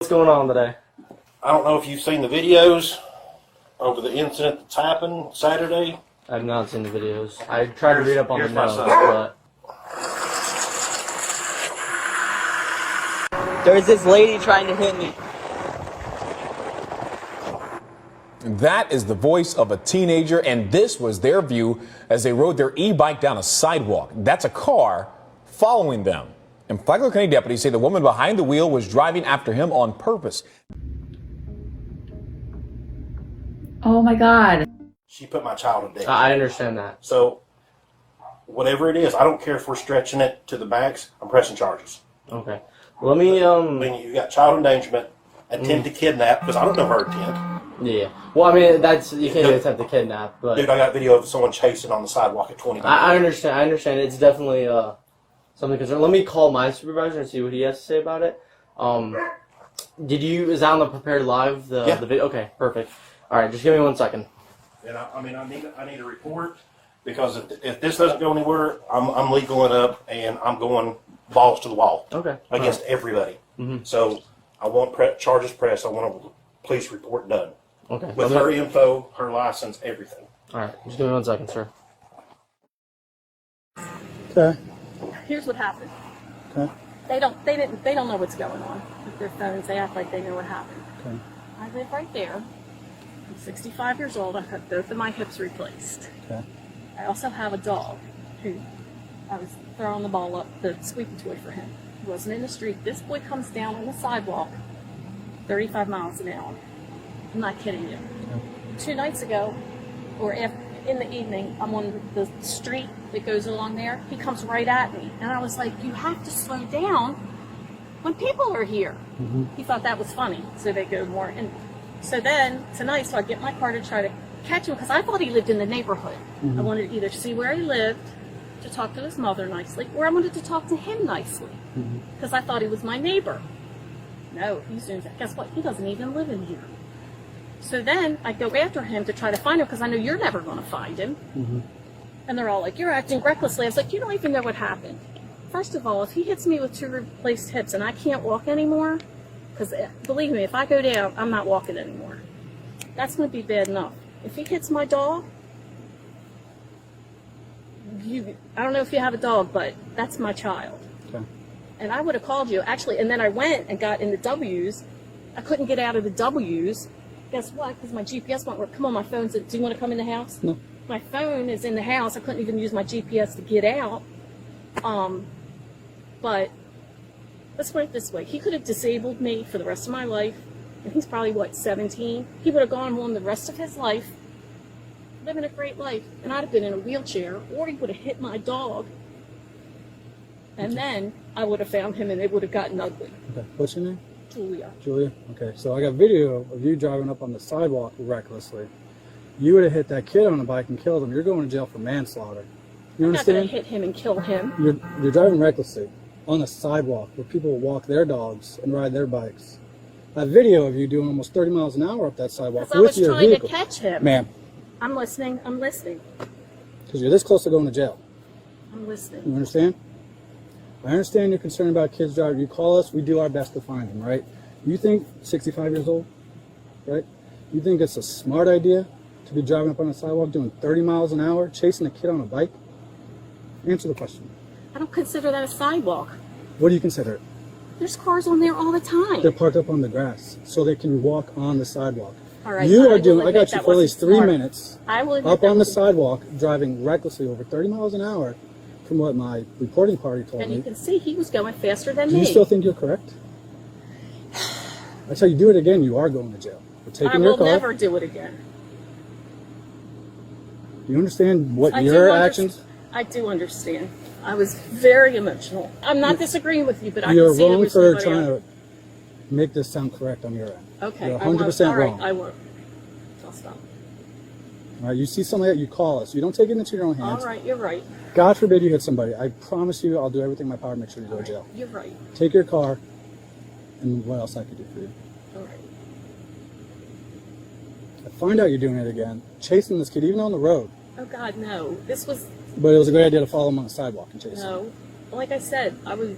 What's going on today? I don't know if you've seen the videos over the incident that's happened Saturday. I've not seen the videos. I tried to read up on the notes, but... There's this lady trying to hit me. That is the voice of a teenager, and this was their view as they rode their e-bike down a sidewalk. That's a car following them. And Flagler County deputies say the woman behind the wheel was driving after him on purpose. Oh my God. She put my child in danger. I understand that. So, whatever it is, I don't care if we're stretching it to the max. I'm pressing charges. Okay. Let me, I mean, you got child endangerment, attempt to kidnap, because I don't know her intent. Yeah. Well, I mean, that's, you can't attempt to kidnap, but... Dude, I got video of someone chasing on the sidewalk at 20. I understand. It's definitely, something concerned. Let me call my supervisor and see what he has to say about it. Is that on the Prepared Live, the video? Okay, perfect. Alright, just give me 1 second. And I need a report, because if this doesn't go anywhere, I'm legaling up and I'm going balls to the wall. Okay. Against everybody. Mm-hmm. So I want charges pressed. I want a police report done. Okay. With her info, her license, everything. Alright, just give me 1 second, sir. Okay. Here's what happened. Okay. They don't know what's going on with their phones. They act like they know what happened. Okay. I live right there. I'm 65 years old. I've had both of my hips replaced. Okay. I also have a dog who I was throwing the ball up, the squeaky toy for him. He wasn't in the street. This boy comes down on the sidewalk, 35 miles an hour. I'm not kidding you. Okay. 2 nights ago, or in the evening, I'm on the street that goes along there. He comes right at me. And I was like, you have to slow down when people are here. Mm-hmm. He thought that was funny, so they go more. And so then, tonight, so I get my car to try to catch him, because I thought he lived in the neighborhood. Mm-hmm. I wanted to either see where he lived, to talk to his mother nicely, or I wanted to talk to him nicely, because I thought he was my neighbor. No, he's doing that. Guess what? He doesn't even live in here. So then I go after him to try to find him, because I know you're never going to find him. Mm-hmm. And they're all like, you're acting recklessly. I was like, you don't even know what happened. First of all, if he hits me with 2 replaced hips and I can't walk anymore, because believe me, if I go down, I'm not walking anymore. That's going to be bad enough. If he hits my dog, I don't know if you have a dog, but that's my child. Okay. And I would have called you, actually, and then I went and got in the W's. I couldn't get out of the W's. Guess what? Because my GPS won't work. Come on, my phone said, do you want to come in the house? No. My phone is in the house. I couldn't even use my GPS to get out. But let's put it this way. He could have disabled me for the rest of my life. And he's probably, 17? He would have gone on the rest of his life, living a great life. And I'd have been in a wheelchair, or he would have hit my dog. And then I would have found him and it would have gotten ugly. Okay. What's your name? Julia. Julia? Okay. So I got video of you driving up on the sidewalk recklessly. You would have hit that kid on the bike and killed him. You're going to jail for manslaughter. You I'm not going understand? to hit him and kill him. You're driving recklessly on a sidewalk where people walk their dogs and ride their bikes. That video of you doing almost 30 miles an hour up that sidewalk with your trying vehicle. to catch him. Ma'am. I'm listening. Because you're this close to going to jail. I'm listening. You understand? I understand you're concerned about kids driving. You call us, we do our best to find them, right? You think 65 years old, right? You think it's a smart idea to be driving up on a sidewalk doing 30 miles an hour, chasing a kid on a bike? Answer the question. I don't consider that a sidewalk. What do you consider it? There's cars on there all the time. They're parked up on the grass so they can walk on the sidewalk. All right, you are doing, I got you for at least 3 smart. minutes I will up on the sidewalk driving recklessly over 30 miles an hour from what my reporting party told And me. you can see he was going faster than Do me. you still think you're correct? I tell you, do it again, you are going to jail. We're taking your car. I will never do it again. Do you understand what your actions? I do understand. I was very emotional. I'm not disagreeing with you, but I You're can see there wrong was for nobody trying else. to make this sound correct on your end. Okay, You're I won't. 100% All right, wrong. I won't. I'll stop. All right, you see something that you call us. You don't take it into your own hands. All right, you're right. God forbid you hit somebody. I promise you I'll do everything in my power to make sure you go to jail. You're right. Take your car, and what else I could do for you. All right. I find out you're doing it again, chasing this kid even on the road. Oh God, no. This was But it was a great idea to follow him on the sidewalk and chase him. no. Like I said,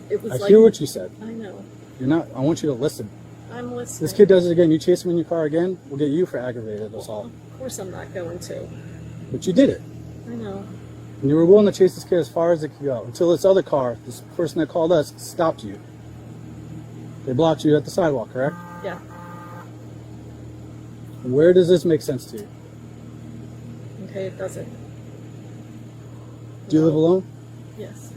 it was I like hear what you said. I know. You're not. I want you to listen. I'm listening. This kid does it again. You chase him in your car again, we'll get you for aggravated assault. Of course I'm not going to. But you did it. I know. And you were willing to chase this kid as far as it could go until this other car, this person that called us, stopped you. They blocked you at the sidewalk, correct? Yeah. Where does this make sense to you? Okay, it doesn't. Do you live alone? Yes.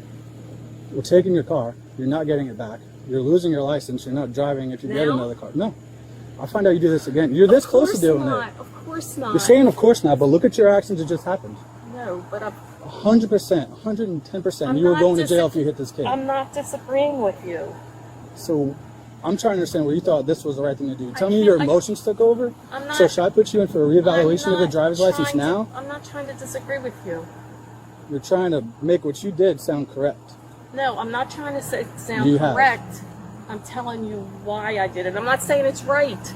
We're taking your car. You're not getting it back. You're losing your license. You're not driving if you get Now? another car. No. I'll find out you do this again. You're this close to doing it. it. Of course not. You're saying of course not, but look at your actions that just happened. No, but I'm 100%, 110%. I'm You were not going to jail if you hit this kid. I'm not disagreeing with you. So I'm trying to understand where you thought this was the right thing to do. Tell me can't- your emotions took over. I'm not- So should I put you in for a reevaluation of your driver's license trying now? I'm not trying to disagree with you. You're trying to make what you did sound correct. No, I'm not trying to say sound You have. correct. I'm telling you why I did it. I'm not saying it's right.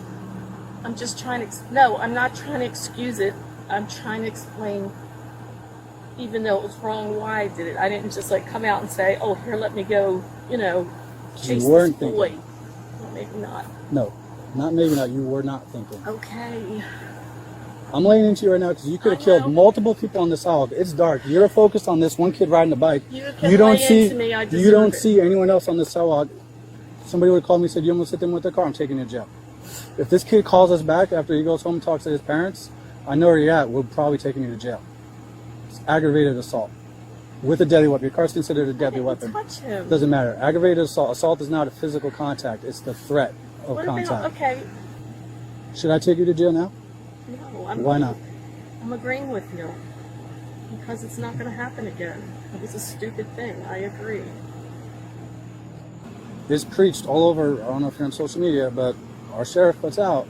I'm just trying to. No, I'm not trying to excuse it. I'm trying to explain, even though it was wrong, why I did it. I didn't just like come out and say, "Oh, here, let me go." You know, chase weren't this boy. thinking. Well, maybe not. No, not maybe not. You were not thinking. Okay. I'm laying into you right now because you could have I killed know. multiple people on this sidewalk. It's dark. You're focused on this one kid riding a bike. You can don't lay see. into me, I You deserve don't it. see anyone else on this sidewalk. Somebody would have called me and said, "You almost hit them with their car. I'm taking you to jail." If this kid calls us back after he goes home and talks to his parents, I know where you're at. We're probably taking you to jail. It's aggravated assault with a deadly weapon. Your car's considered a deadly weapon. Touch him. Doesn't matter. Aggravated assault. Assault is not a physical contact. It's the threat of What about, contact. okay. Should I take you to jail now? No, Why not? I'm agreeing with you because it's not going to happen again. It was a stupid thing. I agree. It's preached all over. I don't know if you're on social media, but our sheriff puts out,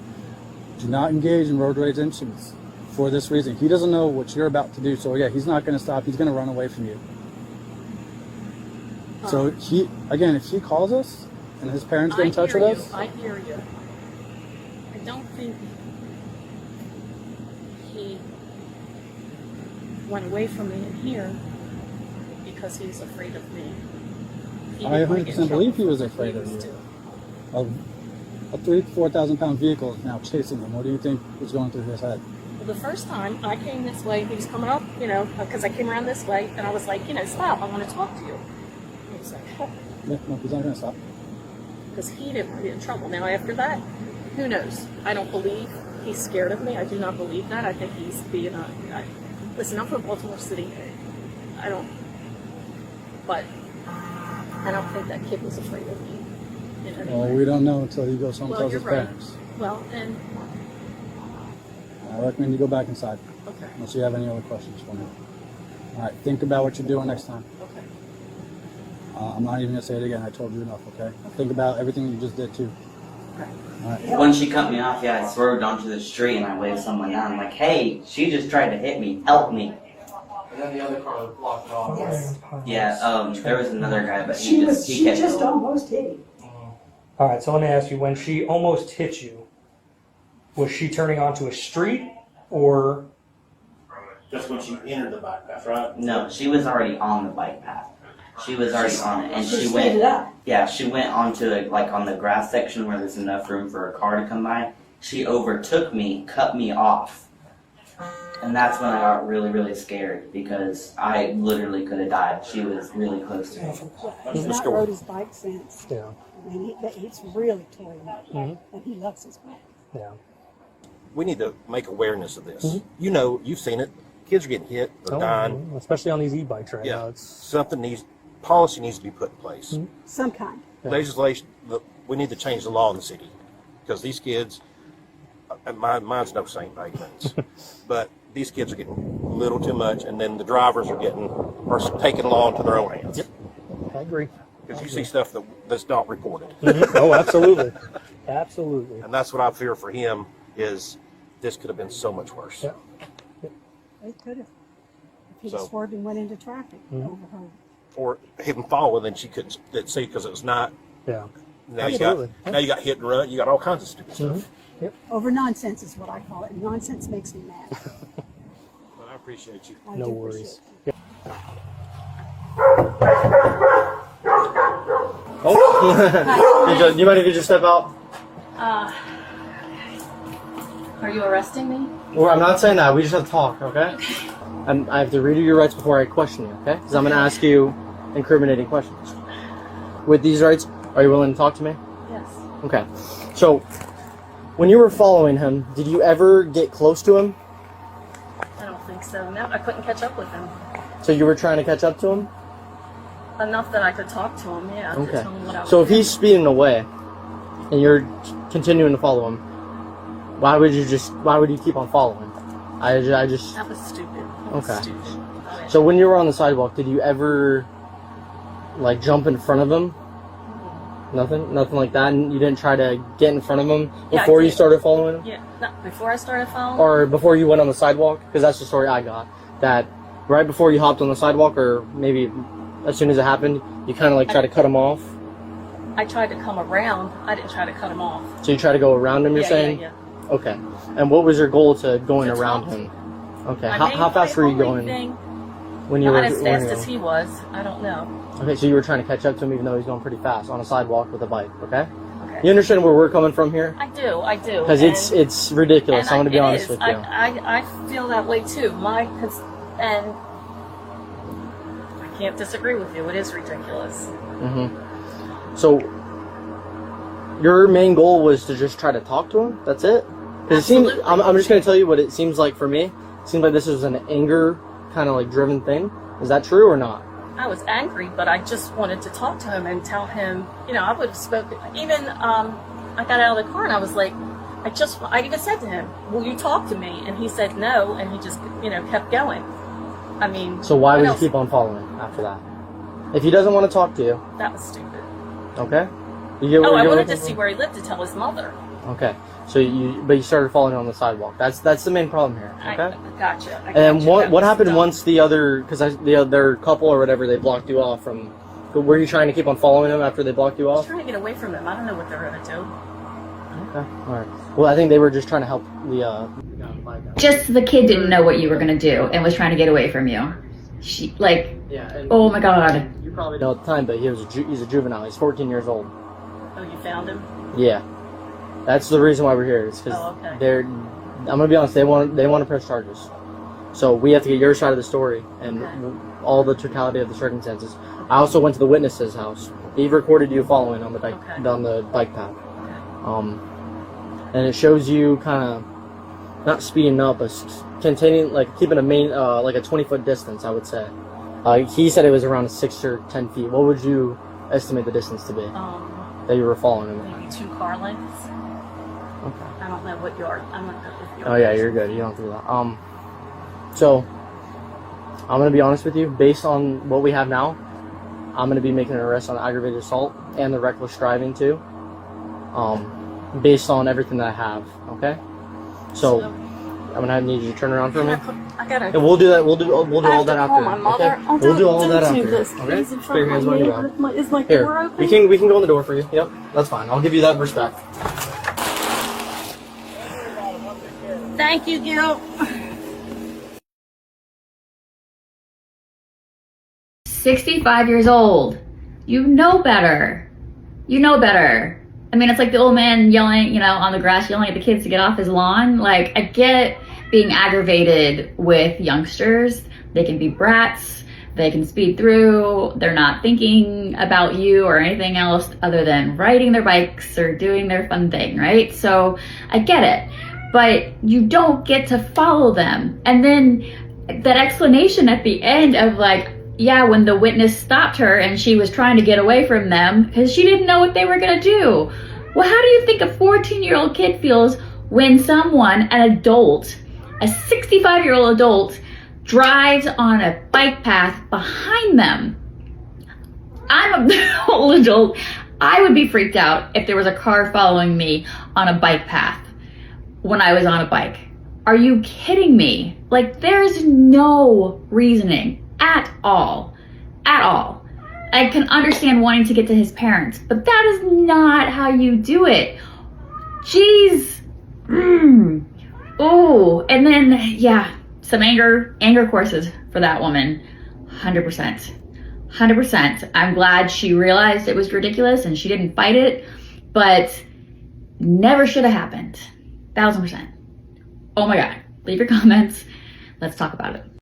do not engage in road rage incidents for this reason. He doesn't know what you're about to do, so yeah, he's not going to stop. He's going to run away from you. So he, again, if he calls us and his parents get in touch with us, I hear you. I don't think he went away from me in here because he's afraid of me. He I didn't wanna get in 100% believe trouble he was for what afraid of was you. doing. a 3,000-4,000 pound vehicle is now chasing him. What do you think was going through his head? Well, the first time I came this way, he was coming up, you know, because I came around this way, and I was like, you know, stop, I want to talk to you. And he was like, Yeah, no, he's not going to stop. because he didn't want to get in trouble. Now, after that, who knows? I don't believe he's scared of me. I do not believe that. I think he's being a... listen, I'm from Baltimore City. But I don't think that kid was afraid of me. In any Well, way. we don't know until he goes home and Well, tells you're his right. parents. Well, and... I recommend you go back inside. Okay. Unless you have any other questions for me. All right, think about what you're doing next time. Okay. I'm not even going to say it again. I told you enough, okay? Think about everything you just did, too. All right. When she cut me off, yeah, I swerved onto the street and I waved someone down. I'm like, hey, she just tried to hit me. Help me. And then the other car blocked it off. Yes. Yeah, there was another guy, but She kept just going. almost hit him. All right, so let me ask you: when she almost hit you, was she turning onto a street, or Just when she entered the bike path, right? No, she was already on the bike path. She was already on it, and she speeded went. up. Yeah, she went onto like on the grass section where there's enough room for a car to come by. She overtook me, cut me off, and that's when I got really, really scared because I literally could have died. She was really close to me. He's the not story. rode his bike since. yeah, I mean, he's really toying up, and he loves his bike. yeah, We need to make awareness of this. You know, you've seen it. Kids are getting hit, they're dying. especially on these e-bikes right now. Yeah, It's policy needs to be put in place. Some kind. Legislation, we need to change the law in the city because these kids, and mine's no saint by any means, but these kids are getting a little too much, and then the drivers are taking the law into their own hands. Yep. I agree. Because you see stuff that's not reported, Oh, absolutely, absolutely. and that's what I fear for him is this could have been so much worse. Yeah. It could have. If he'd So- swerved and went into traffic, overheard. Or him fall, and then she couldn't see because it was not. Yeah. Now Absolutely. you got hit and run. You got all kinds of stupid stuff. Over nonsense is what I call it. Nonsense makes me mad. But I appreciate you. I No do worries. appreciate Oh, you might need to just step out. Are you arresting me? Well, I'm not saying that. We just have to talk, okay? I have to read you your rights before I question you, okay? Because I'm going to ask you incriminating questions. With these rights, are you willing to talk to me? Yes. Okay. So, when you were following him, did you ever get close to him? I don't think so. No, I couldn't catch up with him. So you were trying to catch up to him? Enough that I could talk to him, yeah. To Okay. tell him what I was So if doing. he's speeding away, and you're continuing to follow him, why would you keep on following? I just. That was stupid. That was Okay. stupid. Oh, yeah. So when you were on the sidewalk, did you ever, like, jump in front of him? Nothing like that? And you didn't try to get in front of him Yeah, I before you did. started following him? Yeah, no, before I started following. Or before you went on the sidewalk? Because that's the story I got. That right before you hopped on the sidewalk, or maybe as soon as it happened, you kind of like try to cut him off? I tried to come around. I didn't try to cut him off. So you try to go around him, you're yeah, saying? Yeah. Okay. And what was your goal to going To around talk. him? Okay. I How mean, fast the were you only going thing- when you were Not as when fast you as were- he was. I don't know. Okay, so you were trying to catch up to him even though he's going pretty fast on a sidewalk with a bike, okay? Okay. You understand where we're coming from here? I do. Because it's ridiculous. I'm going to be honest with you. I feel that way too. And I can't disagree with you. It is ridiculous. So your main goal was to just try to talk to him? That's it? Because it seems, Absolutely. I'm just going to tell you what it seems like for me. It seems like this was an anger kind of like driven thing. Is that true or not? I was angry, but I just wanted to talk to him and tell him, I would have spoken. Even I got out of the car and I was like, I even said to him, will you talk to me? And he said no, and he just, kept going. I mean. So why what would you else? keep on following after that? If he doesn't want to talk to you, That was stupid. okay? You get what I you're wanted to looking see for? where he lived to tell his mother. Okay. So you started following on the sidewalk. That's the main problem here. Okay. I gotcha. I And gotcha. what That what was happened dumb. once the other couple or whatever, they blocked you off from? Were you trying to keep on following them after they blocked you I was off? trying to get away from them. I don't know what they're gonna do. Okay. All right. Well, I think they were just trying to help the guy find out. Just the kid didn't know what you were gonna do and was trying to get away from you. She, like, Yeah. And oh my god. you probably know at the time, but he's a juvenile. He's 14 years old. Oh, you found him? Yeah. That's the reason why we're here. It's because Oh, okay. they're. I'm gonna be honest. They want to press charges. So we have to get your side of the story and all the totality of the circumstances. I also went to the witness's house. He recorded you following on the bike path. And it shows you kind of not speeding up, but containing keeping a like a 20-foot distance. I would say. He said it was around 6 or 10 feet. What would you estimate the distance to be that you were following him? Maybe 2 car lengths. Okay. I don't know what yard. I'm not good with yards. Oh yeah, you're good. You don't have to do that. So I'm gonna be honest with you. Based on what we have now, I'm gonna be making an arrest on aggravated assault and the reckless driving too. Based on everything that I have. Okay. So I'm gonna need you to turn around for me. I gotta. And we'll do that. We'll do I all have that to after. call my mother. Okay? Oh, We'll do all that don't do after. this, Okay. please, in Put front your of hands my behind your neighbor. back. Is my door Here, open? we can go in the door for you. Yep, that's fine. I'll give you that respect. Thank you, Gil. 65 years old. You know better. You know better. I mean, it's like the old man yelling, on the grass, yelling at the kids to get off his lawn. Like, I get being aggravated with youngsters. They can be brats. They can speed through. They're not thinking about you or anything else other than riding their bikes or doing their fun thing, right? So I get it. But you don't get to follow them. And then that explanation at the end of yeah, when the witness stopped her and she was trying to get away from them because she didn't know what they were gonna do. Well, how do you think a 14-year-old kid feels when someone, an adult, a 65-year-old adult, drives on a bike path behind them? I'm an old adult. I would be freaked out if there was a car following me on a bike path when I was on a bike. Are you kidding me? There's no reasoning at all. At all. I can understand wanting to get to his parents, but that is not how you do it. Jeez. Oh, and then, some anger courses for that woman. 100%. 100%. I'm glad she realized it was ridiculous and she didn't fight it, but never should have happened. 1000%. Oh my God. Leave your comments. Let's talk about it.